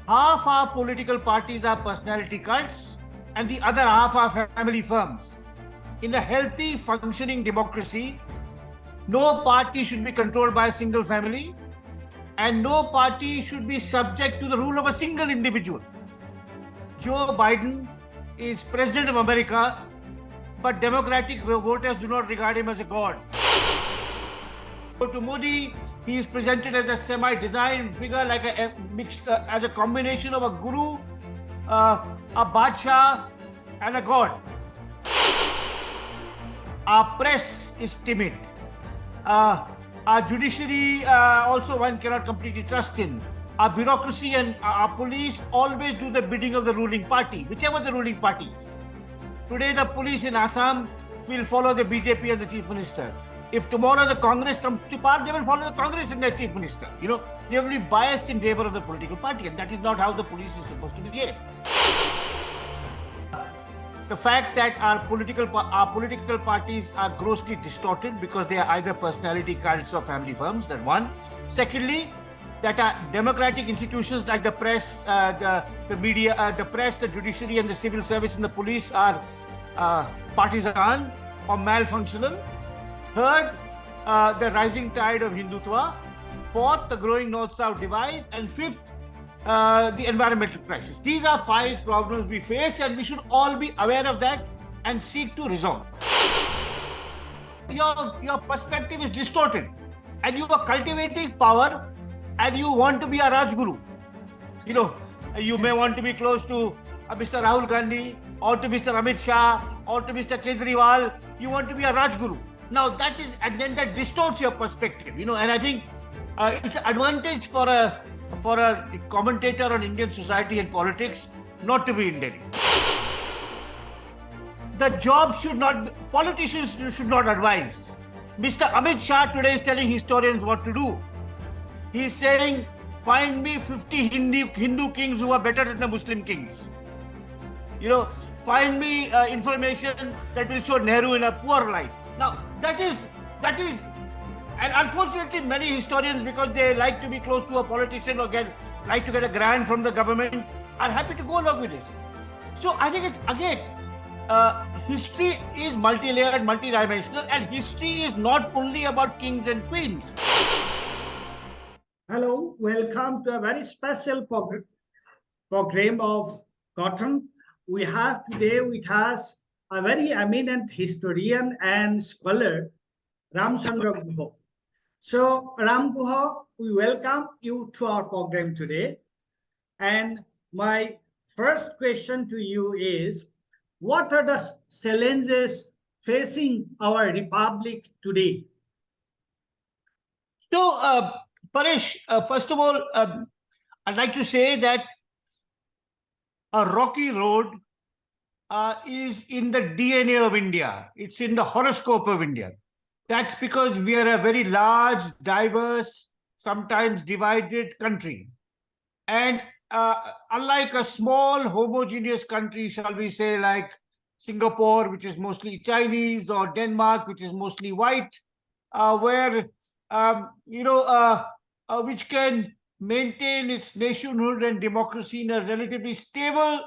Half our political parties are personality cults, and the other half are family firms. In a healthy, functioning democracy, no party should be controlled by a single family, and no party should be subject to the rule of a single individual. Joe Biden is president of America, but Democratic voters do not regard him as a god. To Modi, he is presented as a semi-designed figure, like a mixed, as a combination of a guru, a badshah, and a god. Our press is timid. Our judiciary also one cannot completely trust in. Our bureaucracy and our police always do the bidding of the ruling party, whichever the ruling party is. Today, the police in Assam will follow the BJP and the chief minister. If tomorrow the Congress comes to power, they will follow the Congress and their chief minister. They will be biased in favor of the political party, and that is not how the police is supposed to behave. The fact that our political parties are grossly distorted because they are either personality cults or family firms, that one. Secondly, that our democratic institutions like the press, the media, the press, the judiciary, and the civil service and the police are partisan or malfunctional. Third, the rising tide of Hindutva. Fourth, the growing north-south divide. And fifth, the environmental crisis. These are 5 problems we face, and we should all be aware of that and seek to resolve. Your perspective is distorted, and you are cultivating power, and you want to be a Rajguru. You may want to be close to Mr. Rahul Gandhi, or to Mr. Amit Shah, or to Mr. Kejriwal. You want to be a Rajguru. Now that is, and then that distorts your perspective, and I think it's an advantage for a commentator on Indian society and politics not to be in Delhi. The job politicians should not advise. Mr. Amit Shah today is telling historians what to do. He is saying, find me 50 Hindu kings who are better than the Muslim kings. Find me information that will show Nehru in a poor light. Now, that is, and unfortunately, many historians, because they like to be close to a politician or like to get a grant from the government, are happy to go along with this. So I think history is multi-layered, multi-dimensional, and history is not only about kings and queens. Hello, welcome to a very special program of Gণতন. We have today with us a very eminent historian and scholar, Ramchandra Guha. So, Ram Guha, we welcome you to our program today. And my first question to you is, what are the challenges facing our republic today? So, Paresh, first of all, I'd like to say that a rocky road is in the DNA of India. It's in the horoscope of India. That's because we are a very large, diverse, sometimes divided country. And unlike a small, homogeneous country, shall we say, like Singapore, which is mostly Chinese, or Denmark, which is mostly white, where, which can maintain its nationhood and democracy in a relatively stable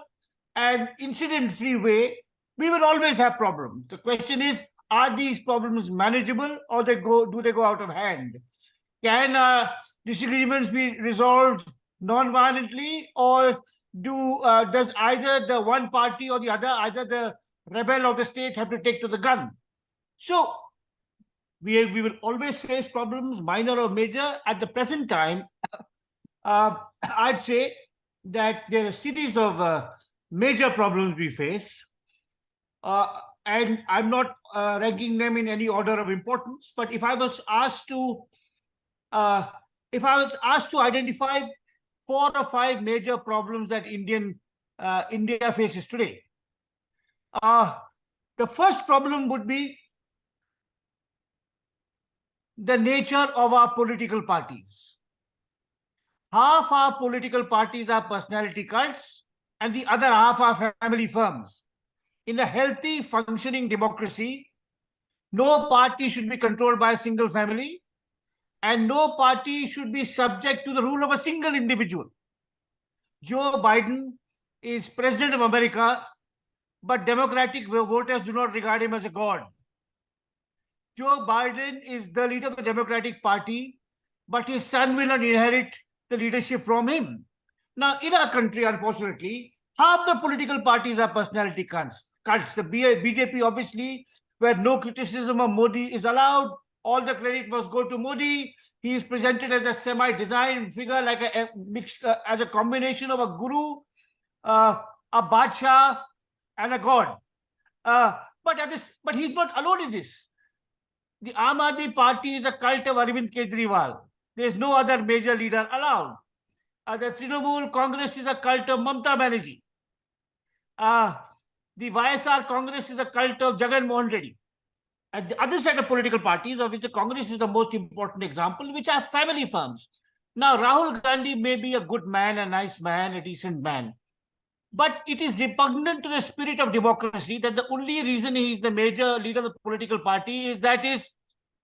and incident-free way, we will always have problems. The question is, are these problems manageable, or do they go out of hand? Can disagreements be resolved non-violently, or does either the one party or the other, either the rebel or the state, have to take to the gun? So we will always face problems, minor or major. At the present time, I'd say that there are a series of major problems we face, and I'm not ranking them in any order of importance. But if I was asked to identify 4 or 5 major problems that India faces today, the first problem would be the nature of our political parties. Half our political parties are personality cults, and the other half are family firms. In a healthy, functioning democracy, no party should be controlled by a single family, and no party should be subject to the rule of a single individual. Joe Biden is president of America, but Democratic voters do not regard him as a god. Joe Biden is the leader of the Democratic Party, but his son will not inherit the leadership from him. Now, in our country, unfortunately, half the political parties are personality cults. The BJP, obviously, where no criticism of Modi is allowed, all the credit must go to Modi. He is presented as a semi-designed figure, like a mixed, as a combination of a guru, a Badshah, and a god. But he's not alone in this. The Aam Aadmi Party is a cult of Arvind Kejriwal. There is no other major leader allowed. The Trinamool Congress is a cult of Mamata Banerjee. The YSR Congress is a cult of Jagan Mohan Reddy. And the other set of political parties, of which the Congress is the most important example, which are family firms. Now, Rahul Gandhi may be a good man, a nice man, a decent man. But it is repugnant to the spirit of democracy that the only reason he is the major leader of the political party is that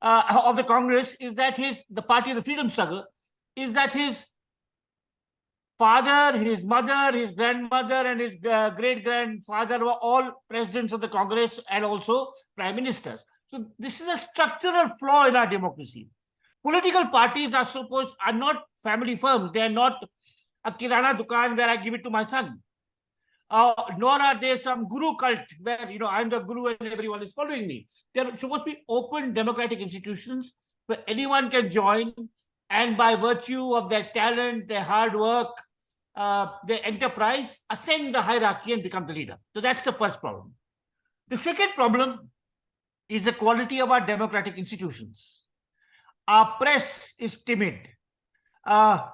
of the Congress, is that the party of the freedom struggle, is that his father, his mother, his grandmother, and his great-grandfather were all presidents of the Congress and also prime ministers. So this is a structural flaw in our democracy. Political parties are not family firms. They are not a kirana dukan where I give it to my son. Nor are they some guru cult where, I'm the guru and everyone is following me. They're supposed to be open democratic institutions where anyone can join, and by virtue of their talent, their hard work, their enterprise, ascend the hierarchy and become the leader. So that's the first problem. The second problem is the quality of our democratic institutions. Our press is timid. Our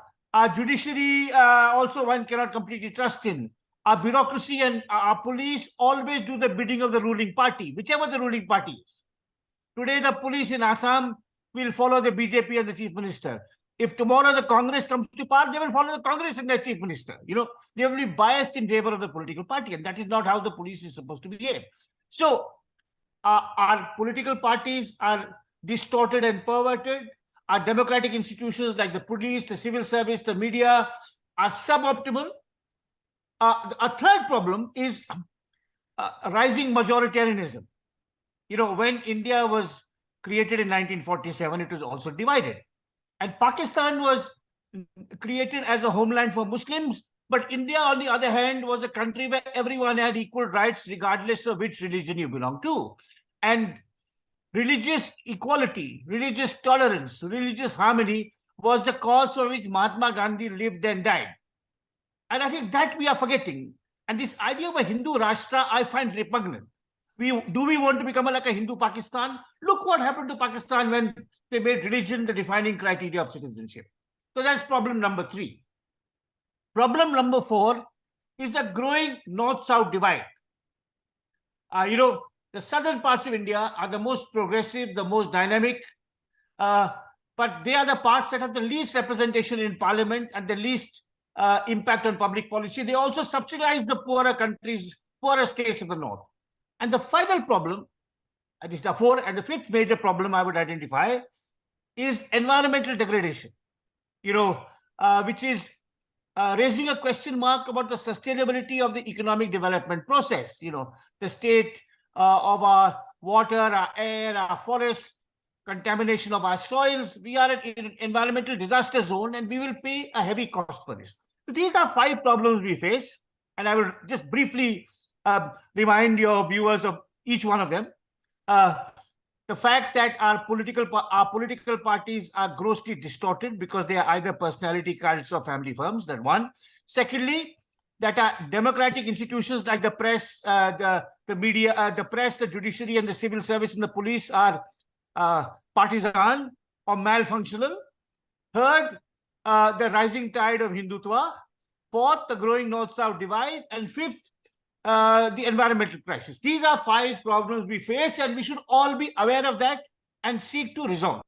judiciary also one cannot completely trust in. Our bureaucracy and our police always do the bidding of the ruling party, whichever the ruling party is. Today, the police in Assam will follow the BJP and the chief minister. If tomorrow the Congress comes to power, they will follow the Congress and their chief minister. They will be biased in favor of the political party, and that is not how the police is supposed to behave. So, our political parties are distorted and perverted. Our democratic institutions like the police, the civil service, the media are suboptimal. A third problem is rising majoritarianism. When India was created in 1947, it was also divided. And Pakistan was created as a homeland for Muslims, but India, on the other hand, was a country where everyone had equal rights regardless of which religion you belong to. And religious equality, religious tolerance, religious harmony was the cause for which Mahatma Gandhi lived and died. And I think that we are forgetting. And this idea of a Hindu Rashtra, I find repugnant. Do we want to become like a Hindu Pakistan? Look what happened to Pakistan when they made religion the defining criteria of citizenship. So that's problem number 3. Problem number 4 is a growing north-south divide. The southern parts of India are the most progressive, the most dynamic, but they are the parts that have the least representation in parliament and the least impact on public policy. They also subsidize the poorer countries, poorer states of the north. And the final problem, at least the 4th and the 5th major problem I would identify, is environmental degradation, which is raising a question mark about the sustainability of the economic development process. The state of our water, our air, our forests, contamination of our soils. We are in an environmental disaster zone, and we will pay a heavy cost for this. So these are 5 problems we face, and I will just briefly remind your viewers of each one of them. The fact that our political parties are grossly distorted because they are either personality cults or family firms. That one. Secondly, that our democratic institutions like the press, the media, the press, the judiciary, and the civil service and the police are partisan or malfunctional. Third, the rising tide of Hindutva. Fourth, the growing north-south divide. And fifth, the environmental crisis. These are 5 problems we face, and we should all be aware of that and seek to resolve.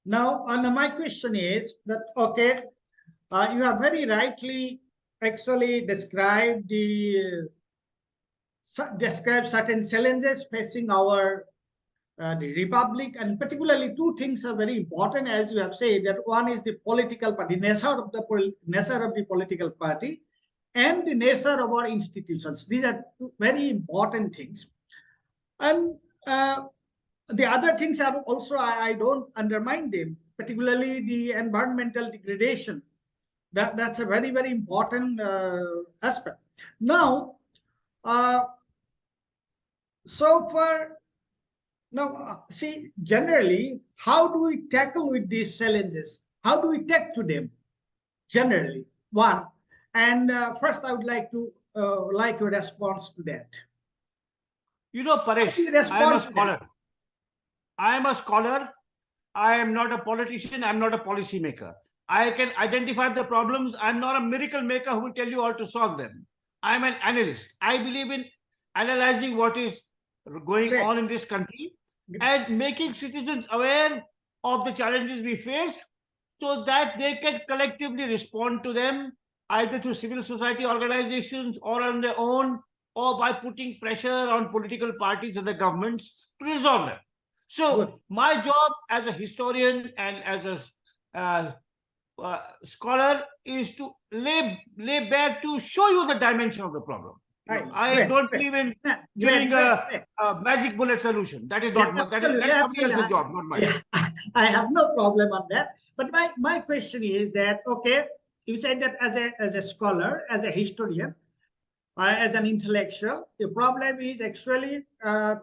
Now, my question is that, okay, you have very rightly actually described certain challenges facing our the republic, and particularly 2 things are very important, as you have said. That one is the political party, nature of the political party, and the nature of our institutions. These are two very important things. And the other things are also, I don't undermine them, particularly the environmental degradation. That's a very, very important aspect. Now, so far, now, see, generally, how do we tackle with these challenges? How do we take to them? Generally, one. And first, I would like to like your response to that. You know, Paresh, I am a scholar. I am a scholar. I am not a politician. I'm not a policymaker. I can identify the problems. I'm not a miracle maker who will tell you how to solve them. I'm an analyst. I believe in analyzing what is going on in this country and making citizens aware of the challenges we face so that they can collectively respond to them either through civil society organizations or on their own, or by putting pressure on political parties and the governments to resolve them. So my job as a historian and as a scholar is to lay bare to show you the dimension of the problem. I don't believe in giving a magic bullet solution. That is not that's somebody else's job, not mine. Yeah, I have no problem on that. But my question is that, okay, you said that as a scholar, as a historian, as an intellectual, the problem is actually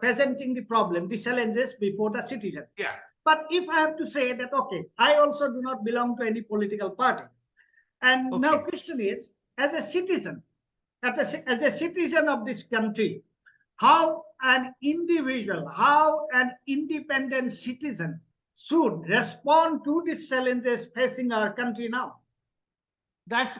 presenting the problem, the challenges before the citizen. Yeah. But if I have to say that, okay, I also do not belong to any political party. And now question is, as a citizen, as a citizen of this country, how an individual, how an independent citizen should respond to these challenges facing our country now? That's,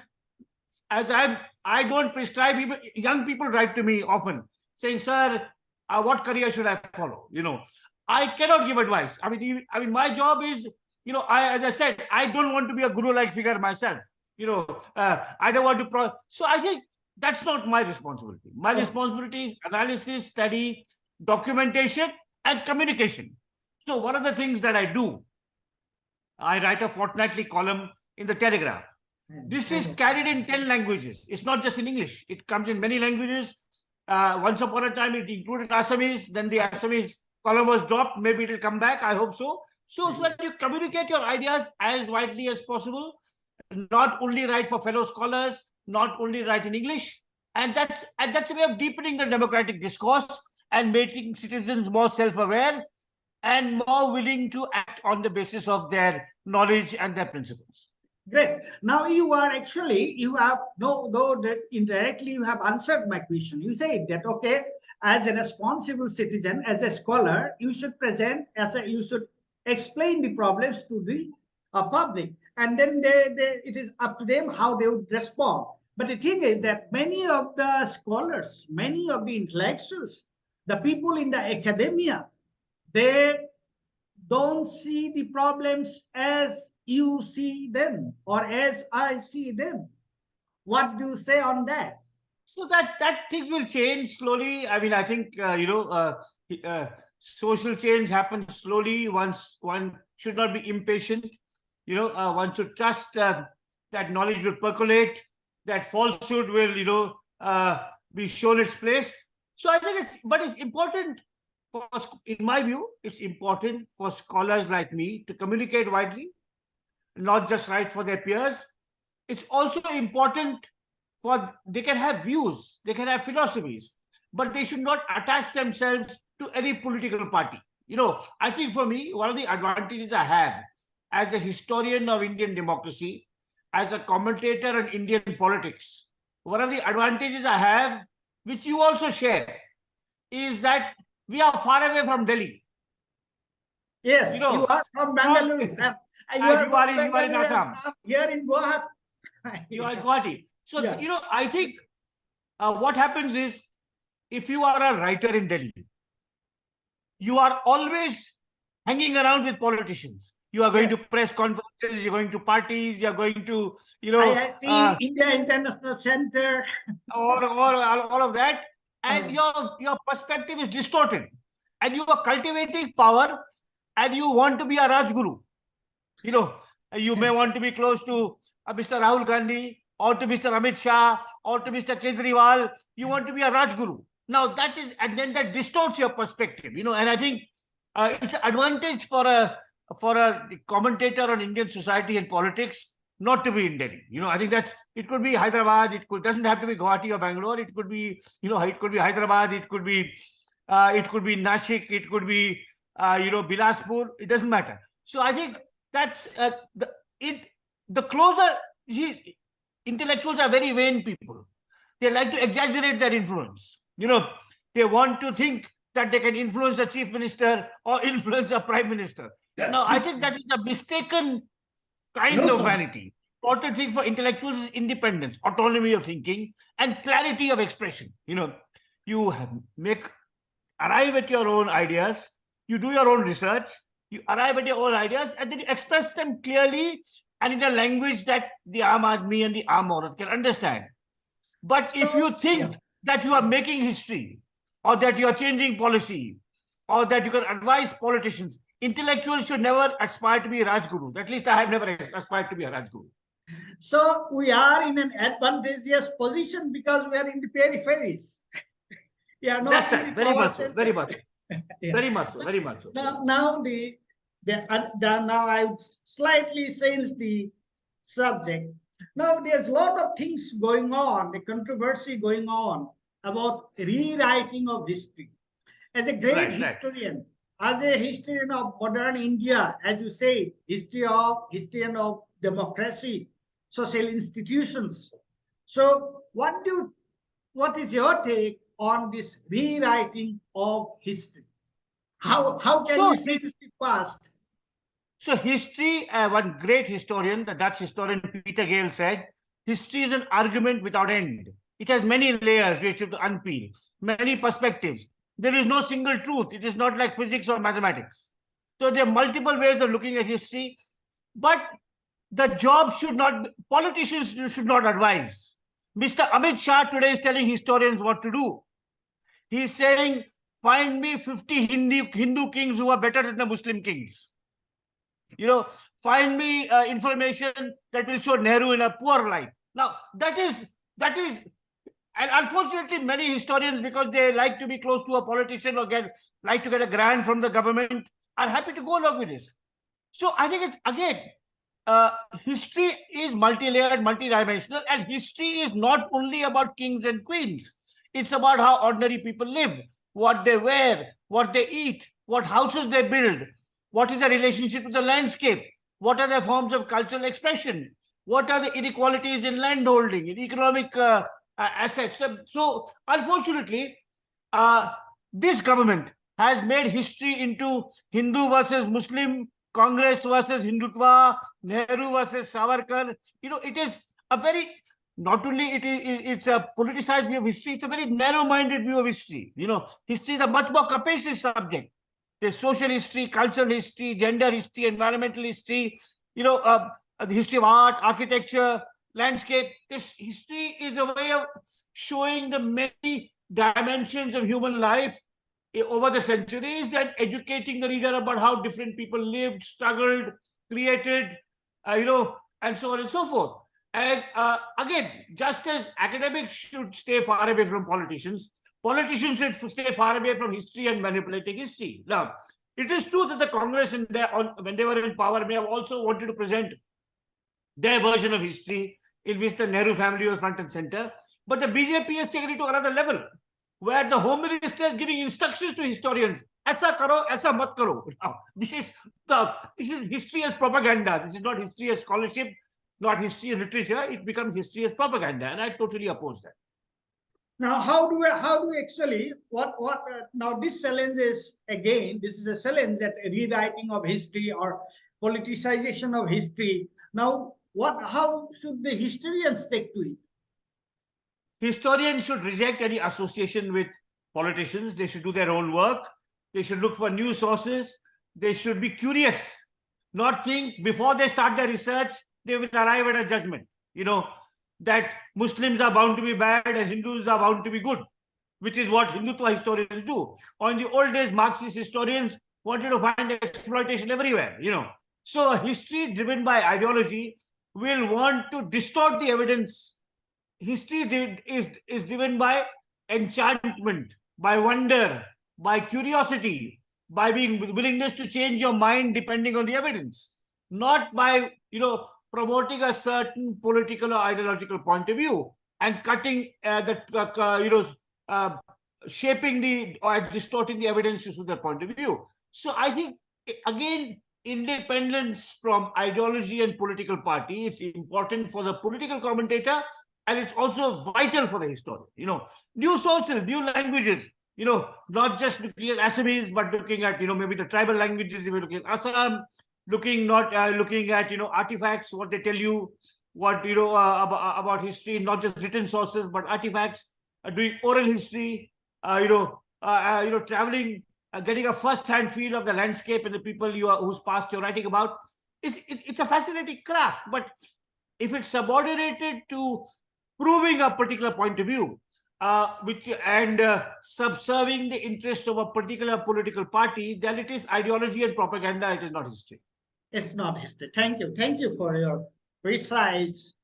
as I don't prescribe. Even young people write to me often saying, sir, what career should I follow? You know, I cannot give advice. I mean, my job is, you know, as I said, I don't want to be a guru-like figure myself. You know, I don't want to. So I think that's not my responsibility. My responsibility is analysis, study, documentation, and communication. So one of the things that I do, I write a fortnightly column in the Telegraph. This is carried in 10 languages. It's not just in English. It comes in many languages. Once upon a time, it included Assamese. Then the Assamese column was dropped. Maybe it will come back. I hope so. So that you communicate your ideas as widely as possible. Not only write for fellow scholars, not only write in English. And that's a way of deepening the democratic discourse and making citizens more self-aware and more willing to act on the basis of their knowledge and their principles. Great. Now you are actually, you have, though that indirectly you have answered my question. You say that, okay, as a responsible citizen, as a scholar, you should present, you should explain the problems to the public. And then it is up to them how they would respond. But the thing is that many of the scholars, many of the intellectuals, the people in the academia, they don't see the problems as you see them or as I see them. What do you say on that? So that things will change slowly. I mean, I think, social change happens slowly. One should not be impatient. One should trust that knowledge will percolate, that falsehood will, be shown its place. So I think it's important, in my view, it's important for scholars like me to communicate widely, not just write for their peers. It's also important they can have views, they can have philosophies, but they should not attach themselves to any political party. I think for me, one of the advantages I have as a historian of Indian democracy, as a commentator on Indian politics, one of the advantages I have, which you also share, is that we are far away from Delhi. Yes, you are from Bangalore. You are in Assam. Here in Guwahati. You are in Guwahati. So, yeah. I think what happens is, if you are a writer in Delhi, you are always hanging around with politicians. You are going to press conferences, you're going to parties, you're going to, I see India International Center. all of that. And your perspective is distorted. And you are cultivating power and you want to be a Rajguru. You may want to be close to Mr. Rahul Gandhi or to Mr. Amit Shah or to Mr. Kejriwal, you want to be a Rajguru. Now that is, and then that distorts your perspective, and I think it's an advantage for a commentator on Indian society and politics not to be in Delhi. I think it could be Hyderabad, doesn't have to be Guwahati or Bangalore, it could be, it could be Hyderabad, it could be Nashik, it could be, Bilaspur, it doesn't matter. So I think that's the closer, intellectuals are very vain people. They like to exaggerate their influence. They want to think that they can influence the chief minister or influence a prime minister. Yeah. Now, I think that is a mistaken kind of vanity. Important thing for intellectuals is independence, autonomy of thinking, and clarity of expression. You arrive at your own ideas, you do your own research, you arrive at your own ideas, and then you express them clearly and in a language that the Aam Aadmi and the Aam Aurat can understand. But if you think that you are making history, or that you are changing policy, or that you can advise politicians, intellectuals should never aspire to be Rajgurus. At least I have never aspired to be a Rajguru. So we are in an advantageous position because we are in the peripheries. Yeah, not that's right. Very much so. Very much. Yeah. Very much so. Very much so. Now I would slightly change the subject. Now there's a lot of things going on, the controversy going on about rewriting of history. As a great historian, as a historian of modern India, as you say, historian of democracy, social institutions. So what is your take on this rewriting of history? How can we change the past? So history, one great historian, the Dutch historian Peter Gale said, history is an argument without end. It has many layers which you have to unpeel, many perspectives. There is no single truth. It is not like physics or mathematics. So there are multiple ways of looking at history, but the job politicians should not advise. Mr. Amit Shah today is telling historians what to do. He's saying, find me 50 Hindu kings who are better than the Muslim kings. Find me information that will show Nehru in a poor light. Now, that is, and unfortunately, many historians, because they like to be close to a politician or like to get a grant from the government, are happy to go along with this. So I think history is multi-layered, multi-dimensional, and history is not only about kings and queens. It's about how ordinary people live, what they wear, what they eat, what houses they build, what is the relationship to the landscape, what are the forms of cultural expression, what are the inequalities in landholding, in economic assets. So unfortunately, this government has made history into Hindu versus Muslim, Congress versus Hindutva, Nehru versus Savarkar. It is a very, not only it's a politicized view of history, it's a very narrow-minded view of history. History is a much more capacious subject. There's social history, cultural history, gender history, environmental history, the history of art, architecture, landscape. This history is a way of showing the many dimensions of human life over the centuries and educating the reader about how different people lived, struggled, created, and so on and so forth. And again, just as academics should stay far away from politicians, politicians should stay far away from history and manipulating history. Now, it is true that the Congress, when they were in power, may have also wanted to present their version of history in which the Nehru family was front and center. But the BJP has taken it to another level, where the Home Minister is giving instructions to historians. Aisa karo, aisa mat karo. Now, this is history as propaganda. This is not history as scholarship, not history as literature. It becomes history as propaganda, and I totally oppose that. Now, how do we actually, now this challenge is, again, this is a challenge that rewriting of history or politicization of history. Now, how should the historians take to it? Historians should reject any association with politicians. They should do their own work. They should look for new sources. They should be curious, not think before they start their research, they will arrive at a judgment, that Muslims are bound to be bad and Hindus are bound to be good, which is what Hindutva historians do. Or in the old days, Marxist historians wanted to find exploitation everywhere, So history driven by ideology will want to distort the evidence history is driven by enchantment, by wonder, by curiosity, by being willingness to change your mind depending on the evidence, not by promoting a certain political or ideological point of view and cutting shaping the or distorting the evidence to suit that point of view. So I think again, independence from ideology and political party, it's important for the political commentator, and it's also vital for the historian. New sources, new languages, not just looking at Assamese, but looking at, maybe the tribal languages, if you're looking at Assam, looking at, artifacts, what they tell you, what, about history, not just written sources, but artifacts, doing oral history, traveling, getting a first-hand feel of the landscape and the people whose past you're writing about. It's a fascinating craft, but if it's subordinated to proving a particular point of view, subserving the interest of a particular political party, then it is ideology and propaganda. It is not history. It's not history. Thank you. Thank you for your precise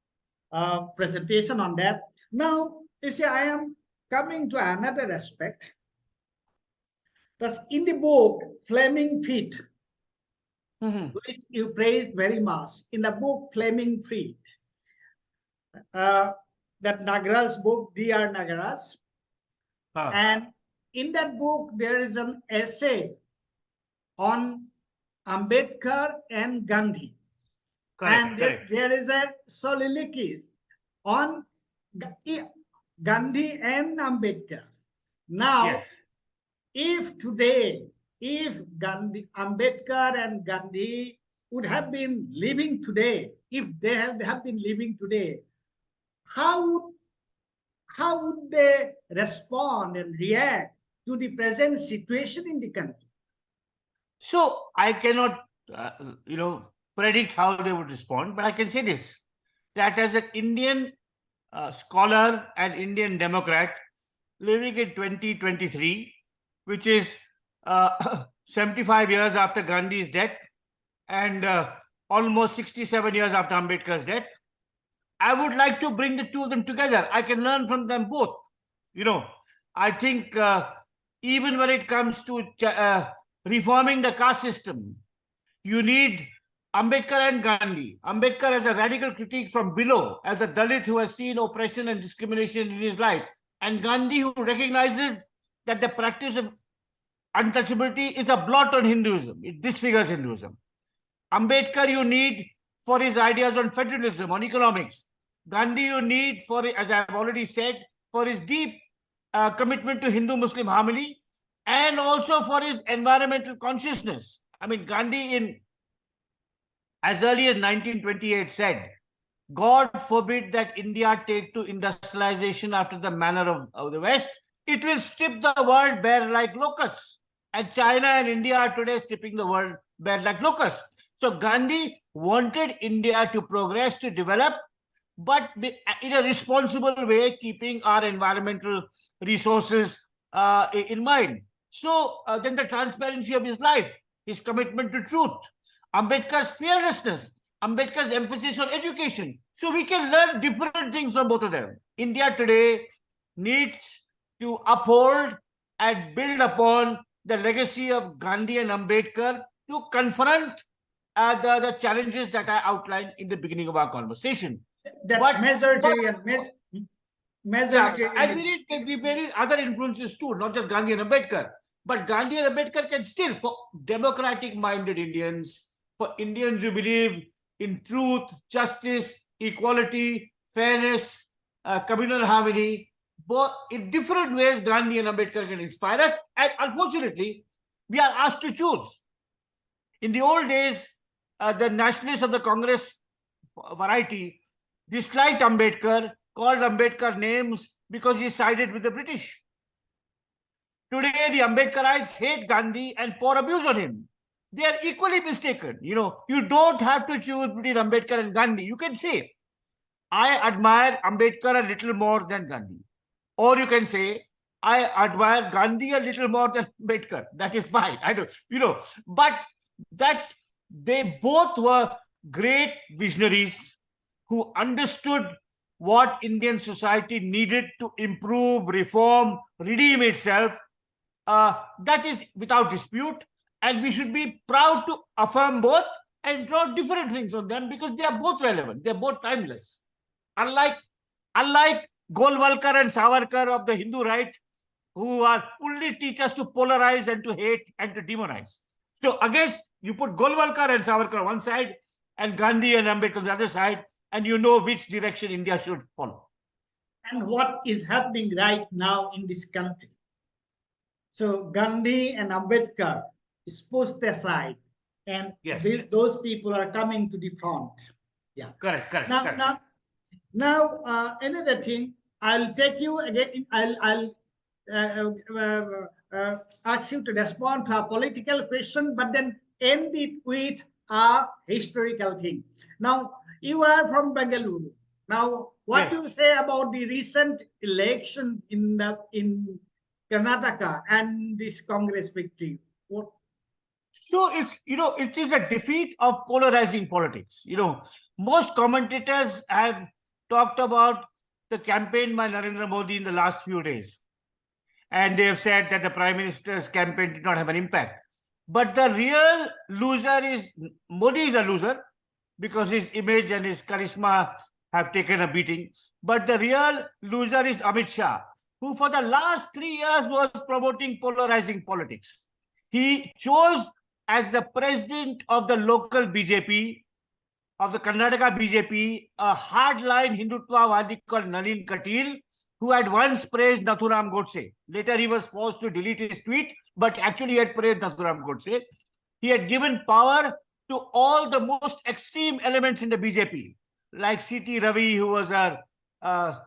presentation on that. Now, you see, I am coming to another aspect. That's in the book, Flaming Feet, which you praised very much. In the book, Flaming Feet, that Nagaraj's book, D.R. Nagaraj. And in that book, there is an essay on Ambedkar and Gandhi. Correct, and there is a soliloquy on Gandhi and Ambedkar. Now, yes. If today, Ambedkar and Gandhi would have been living today, if they have been living today, how would they respond and react to the present situation in the country? So I cannot, predict how they would respond, but I can say this, that as an Indian scholar and Indian Democrat living in 2023, which is 75 years after Gandhi's death and almost 67 years after Ambedkar's death, I would like to bring the two of them together. I can learn from them both. I think even when it comes to reforming the caste system, you need Ambedkar and Gandhi. Ambedkar as a radical critique from below, as a Dalit who has seen oppression and discrimination in his life, and Gandhi who recognizes that the practice of untouchability is a blot on Hinduism. It disfigures Hinduism. Ambedkar you need for his ideas on federalism, on economics. Gandhi you need for, as I've already said, for his deep commitment to Hindu-Muslim harmony, and also for his environmental consciousness. I mean, Gandhi in as early as 1928 said, God forbid that India take to industrialization after the manner of the West. It will strip the world bare like locusts. And China and India are today stripping the world bare like locusts. So Gandhi wanted India to progress, to develop, but in a responsible way, keeping our environmental resources in mind. So then the transparency of his life, his commitment to truth, Ambedkar's fearlessness, Ambedkar's emphasis on education. So we can learn different things from both of them. India today needs to uphold and build upon the legacy of Gandhi and Ambedkar to confront the challenges that I outlined in the beginning of our conversation. That and we need other influences too, not just Gandhi and Ambedkar. But Gandhi and Ambedkar can still, for democratic-minded Indians, for Indians who believe in truth, justice, equality, fairness, communal harmony, both in different ways, Gandhi and Ambedkar can inspire us. And unfortunately, we are asked to choose. In the old days, the nationalists of the Congress variety disliked Ambedkar, called Ambedkar names because he sided with the British. Today, the Ambedkarites hate Gandhi and pour abuse on him. They are equally mistaken. You don't have to choose between Ambedkar and Gandhi. You can say, I admire Ambedkar a little more than Gandhi. Or you can say, I admire Gandhi a little more than Ambedkar. That is fine. I don't, but that they both were great visionaries who understood what Indian society needed to improve, reform, redeem itself. That is without dispute. And we should be proud to affirm both and draw different things on them because they are both relevant. They are both timeless. Unlike Golwalkar and Savarkar of the Hindu right, who are only teach us to polarize and to hate and to demonize. So against, you put Golwalkar and Savarkar on one side and Gandhi and Ambedkar on the other side, and you know which direction India should follow. And what is happening right now in this country. So Gandhi and Ambedkar is pushed aside, and Yes. those people are coming to the front. Yeah. Correct. Now, another thing, I'll take you again. I'll ask you to respond to a political question, but then end it with a historical thing. Now, you are from Bengaluru. Now, what do you say about the recent election in Karnataka and this Congress victory? What? So it is a defeat of polarizing politics. Most commentators have talked about the campaign by Narendra Modi in the last few days. And they have said that the Prime Minister's campaign did not have an impact. But the real loser is, Modi is a loser because his image and his charisma have taken a beating. But the real loser is Amit Shah, who for the last 3 years was promoting polarizing politics. He chose as the president of the local BJP, of the Karnataka BJP, a hardline Hindutvawadi called Nalin Katil, who had once praised Nathuram Godse. Later, he was forced to delete his tweet, but actually he had praised Nathuram Godse. He had given power to all the most extreme elements in the BJP, like C.T. Ravi, who was a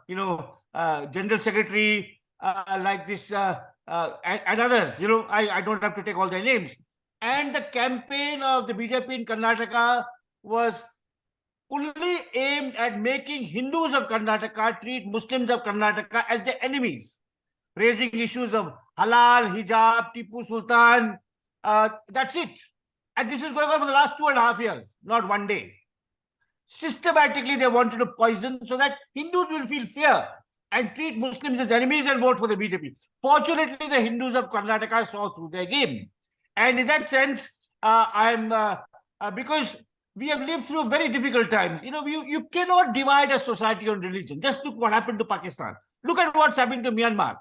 general secretary, like this, and others. I don't have to take all their names. And the campaign of the BJP in Karnataka was only aimed at making Hindus of Karnataka treat Muslims of Karnataka as their enemies, raising issues of halal, hijab, Tipu Sultan. That's it. And this is going on for the last 2.5 years, not one day. Systematically, they wanted to poison so that Hindus will feel fear and treat Muslims as enemies and vote for the BJP. Fortunately, the Hindus of Karnataka saw through their game. And in that sense, because we have lived through very difficult times. You cannot divide a society on religion. Just look what happened to Pakistan. Look at what's happening to Myanmar.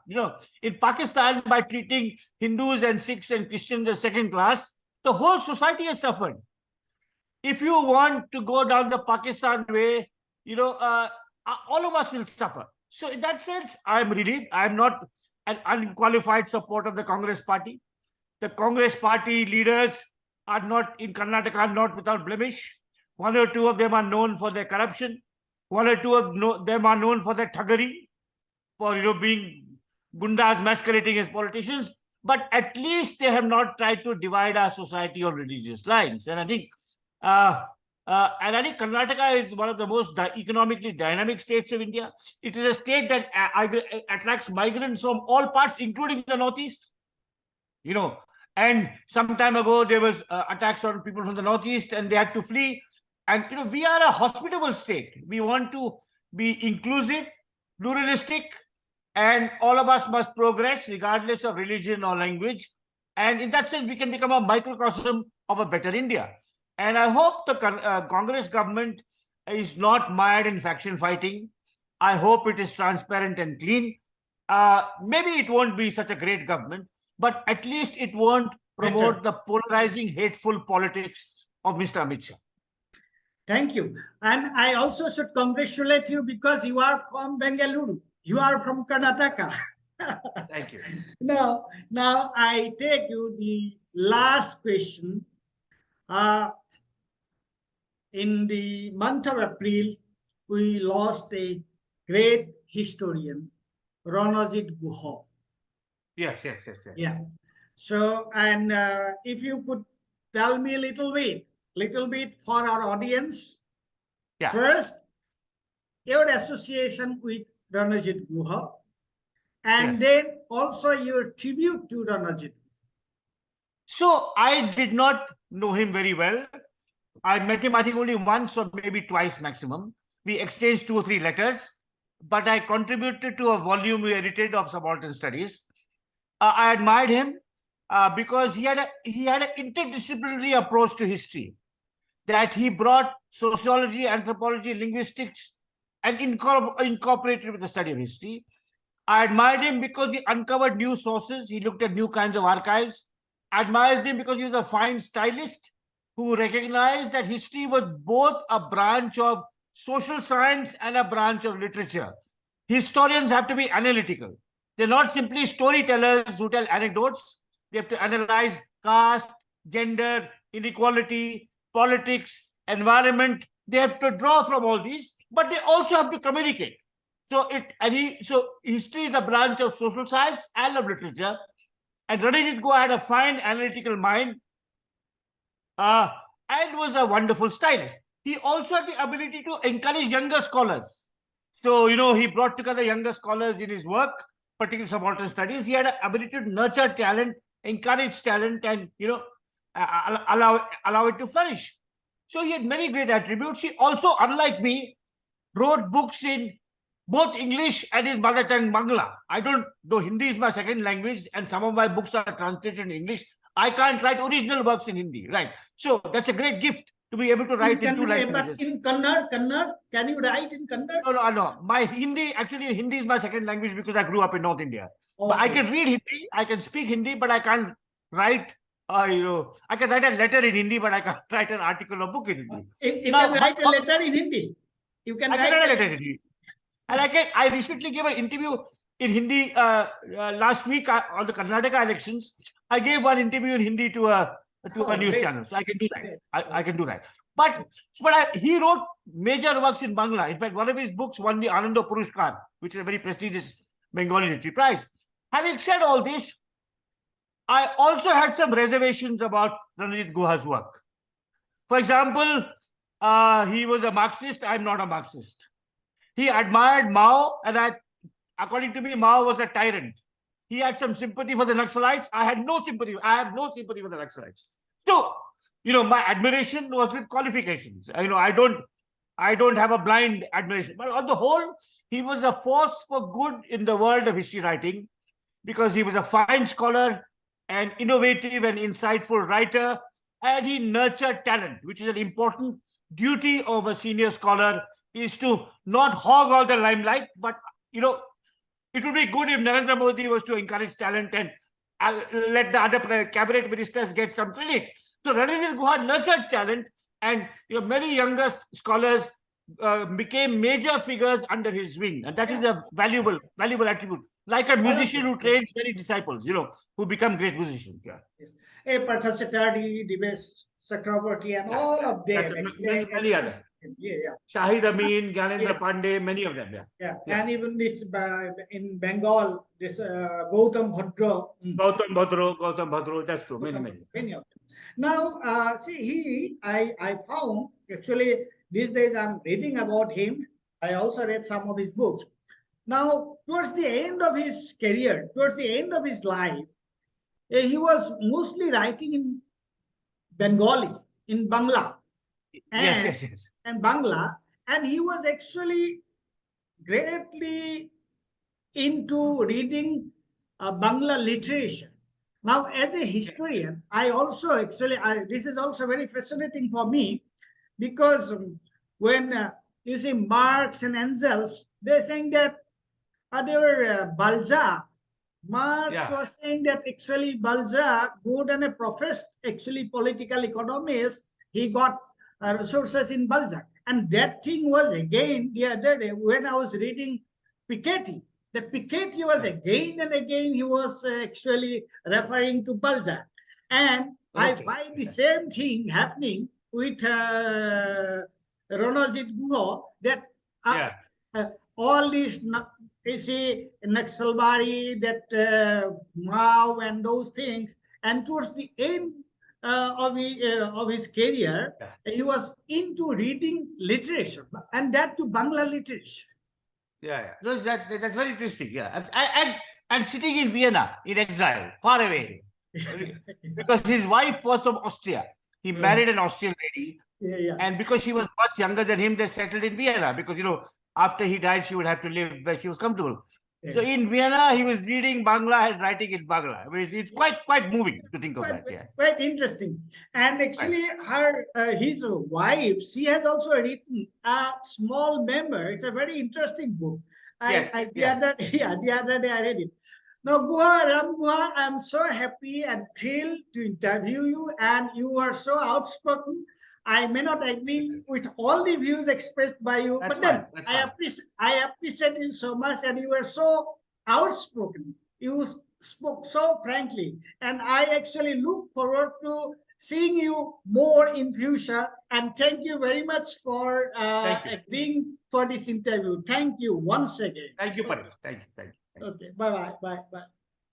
In Pakistan, by treating Hindus and Sikhs and Christians as second class, the whole society has suffered. If you want to go down the Pakistan way, all of us will suffer. So in that sense, I'm relieved. I'm not an unqualified supporter of the Congress party. The Congress party leaders are not in Karnataka, are not without blemish. 1 or 2 of them are known for their corruption. 1 or 2 of them are known for their thuggery, for being gundas masquerading as politicians. But at least they have not tried to divide our society on religious lines. And I think Karnataka is one of the most economically dynamic states of India. It is a state that attracts migrants from all parts, including the Northeast. And some time ago, there was attacks on people from the Northeast and they had to flee. And, we are a hospitable state. We want to be inclusive, pluralistic, and all of us must progress regardless of religion or language. And in that sense, we can become a microcosm of a better India. And I hope the Congress government is not mired in faction fighting. I hope it is transparent and clean. Maybe it won't be such a great government, but at least it won't promote the polarizing, hateful politics of Mr. Amit Shah. Thank you. And I also should congratulate you because you are from Bengaluru. You are from Karnataka. Thank you. Now I take you the last question. In the month of April, we lost a great historian, Ranajit Guha. Yes. Yeah. So, and if you could tell me a little bit for our audience. Yeah. First, your association with Ranajit Guha, and then also your tribute to Ranajit. So I did not know him very well. I met him, I think, only once or maybe twice maximum. We exchanged 2 or 3 letters. but I contributed to a volume we edited of subaltern studies. I admired him because he had an interdisciplinary approach to history, that he brought sociology, anthropology, linguistics, and incorporated with the study of history. I admired him because he uncovered new sources. He looked at new kinds of archives. I admired him because he was a fine stylist who recognized that history was both a branch of social science and a branch of literature. Historians have to be analytical. They're not simply storytellers who tell anecdotes. They have to analyze caste, gender, inequality, politics, environment. They have to draw from all these, but they also have to communicate. So history is a branch of social science and of literature. And Ranajit Guha had a fine analytical mind and was a wonderful stylist. He also had the ability to encourage younger scholars. So, he brought together younger scholars in his work, particularly subaltern studies. He had an ability to nurture talent, encourage talent, and, allow it to flourish. So he had many great attributes. He also, unlike me, wrote books in both English and his mother tongue, Bangla. I don't know, Hindi is my second language, and some of my books are translated in English. I can't write original works in Hindi, right? So that's a great gift to be able to write in two languages. But in Kannada, can you write in Kannada? No. My Hindi is my second language because I grew up in North India. Okay. But I can read Hindi, I can speak Hindi, but I can't write, I can write a letter in Hindi, but I can't write an article or book in Hindi. You can write a letter in Hindi. I can write a letter in Hindi. And I recently gave an interview in Hindi last week on the Karnataka elections. I gave one interview in Hindi to a news channel, so I can do that. I can do that. But he wrote major works in Bangla. In fact, one of his books won the Ananda Puruskar, which is a very prestigious Bengali literary prize. Having said all this, I also had some reservations about Ranajit Guha's work. For example, he was a Marxist. I'm not a Marxist. He admired Mao, and according to me, Mao was a tyrant. He had some sympathy for the Naxalites. I have no sympathy for the Naxalites. So, my admiration was with qualifications. I don't have a blind admiration. But on the whole, he was a force for good in the world of history writing because he was a fine scholar, an innovative and insightful writer, and he nurtured talent, which is an important duty of a senior scholar, is to not hog all the limelight, but, it would be good if Narendra Modi was to encourage talent and let the other cabinet ministers get some credit. So Ranajit Guha nurtured talent, and many younger scholars became major figures under his wing, and that is a valuable attribute. Like a musician who trains many disciples, who become great musicians. Yeah. Yes. Partha Chatterjee, Divesh Chakraborty, and all of them. Many others. Yeah. Shahid Amin, Gyanendra Pandey, many of them. Yeah. And even this in Bengal, this Gautam Bhadra. Gautam Bhadra, that's true. Many of them. Now, I found, actually, these days I'm reading about him. I also read some of his books. Now, towards the end of his career, towards the end of his life, he was mostly writing in Bengali, in Bangla. Yes. And Bangla. And he was actually greatly into reading Bangla literature. Now, as a historian, I also this is also very fascinating for me, because when you see Marx and Engels, they're saying that they were Balzac. Marx was saying that actually Balzac, more than a professed political economist, he got resources in Balzac. And that thing was again the other day when I was reading Piketty. That Piketty was again and again, he was actually referring to Balzac. And I find the same thing happening with Ranajit Guha, that all these, you see, Naxalbari, that Mao and those things, and towards the end of his career, he was into reading literature, and that to Bangla literature. No, that's very interesting. And sitting in Vienna in exile, far away, because his wife was from Austria. He married an Austrian lady, and because she was much younger than him, they settled in Vienna. Because after he died, she would have to live where she was comfortable. So Yeah. in Vienna, he was reading Bangla and writing in Bangla. It's quite moving to think of that. Yeah. Quite interesting. And actually, his wife, she has also written a small memoir. It's a very interesting book. The other day I read it. Now, Ram Guha, I'm so happy and thrilled to interview you, and you are so outspoken. I may not agree with all the views expressed by you, That's but then fine. That's fine. I appreciate you so much, and you are so outspoken. You spoke so frankly, and I actually look forward to seeing you more in future. And thank you very much for Thank you. agreeing for this interview. Thank you once again. Thank you, Paresh. Thank you. Okay, bye.